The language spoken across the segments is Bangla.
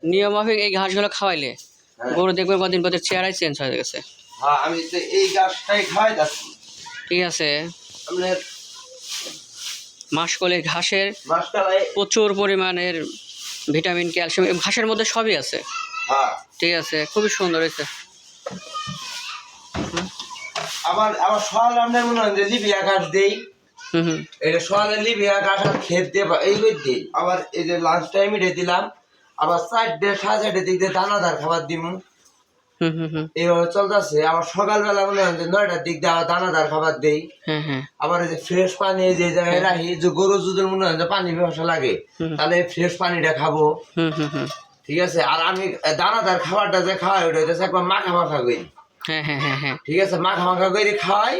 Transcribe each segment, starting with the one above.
নিয়মমাফিক এই ঘাসগুলো খাওয়াইলে গরু দেখবেন কদিন পর চেহারাই চেঞ্জ হয়ে গেছে। হ্যাঁ, আমি তো এই ঘাসটাই খাওয়াই যাচ্ছি। ঠিক আছে, আপনার মাসকলাই ঘাসের মাসকালাই প্রচুর পরিমাণের ভিটামিন, ক্যালসিয়াম ঘাসের মধ্যে সবই আছে। হ্যাঁ, ঠিক আছে, খুবই সুন্দর হয়েছে। আবার আবার সকাল আমরা মনে হয় যে লিবিয়া ঘাস দেই। হুম। এটা সকালে লিবিয়া ঘাস আর খেত দিয়ে এইগুলো দিই। আবার এই যে লাঞ্চ টাইমে দিলাম, আবার 4:30 দিক দিয়ে দানাদার খাবার দিব। হুম। এইভাবে চলতেছে। আবার সকালবেলা মনে হয় যে 9টার দিক দিয়ে আবার দানাদার খাবার দেই। হ্যাঁ। আবার এই যে ফ্রেশ পানি যে জায়গায় রাখি, যে গরু যদি মনে হয় যে পানি ব্যবসা লাগে তাহলে ফ্রেশ পানিটা খাবো। হুম। ঠিক আছে, আর আমি দানাদার খাবারটা যে খাওয়াই ওটা হচ্ছে একবার মাখা মাখা করি। হ্যাঁ। ঠিক আছে, মাখা মাখা করে খাওয়াই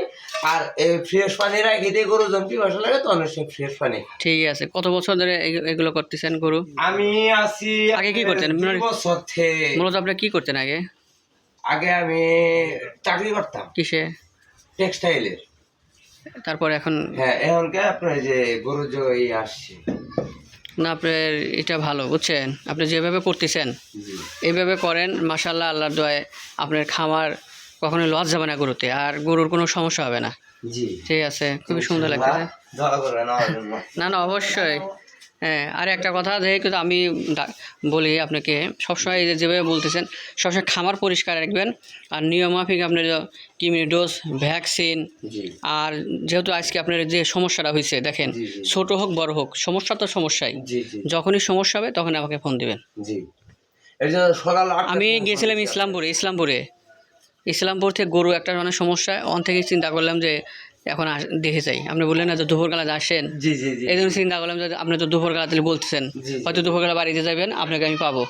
আর এই ফ্রেশ পানি রাখি দিয়ে গরু যখন পিপাসা লাগে তখন সে ফ্রেশ পানি। ঠিক আছে, কত বছর ধরে এগুলো করতেছেন গরু? আমি আছি আগে কি করতেন? 2 বছর থেকে। মূলত আপনি কি করতেন আগে? আগে আমি চাকরি করতাম কিসে? টেক্সটাইলের। তারপর এখন? হ্যাঁ, এখনকে আপনার যে গরু যে আসছে না, আপনার এটা ভালো বুঝছেন, আপনি যেভাবে করতেছেন এইভাবে করেন, মাশাআল্লাহ, আল্লাহর দোয়ায় আপনার খামার কখনো লস যাবে না গরুতে, আর গরুর কোনো সমস্যা হবে না। জি, ঠিক আছে, খুবই সুন্দর লাগতেছে। দোয়া করবেন আমার জন্য। না অবশ্যই। হ্যাঁ, আর একটা কথা যেহেতু আমি বলি আপনাকে, সবসময় যেভাবে বলতেছেন সবসময় খামার পরিষ্কার রাখবেন, আর নিয়মমাফিক আপনার কৃমি ডোজ, ভ্যাকসিন। আর যেহেতু আজকে আপনার যে সমস্যাটা হয়েছে দেখেন, ছোট হোক বড় হোক, সমস্যা তো সমস্যাই। যখনই সমস্যা হবে তখন আমাকে ফোন দিবেন। আমি গিয়েছিলাম ইসলামপুর থেকে গরু একটা মানে সমস্যা, অন থেকে চিন্তা করলাম যে এখন দেখে যাই। আপনি বললেন না যে দুপুরবেলা আসেন, এই জন্য চিন্তা করলাম যে আপনি তো দুপুরবেলা তাহলে বলতেছেন, হয়তো দুপুরবেলা বাড়িতে যাবেন, আপনাকে আমি পাবো।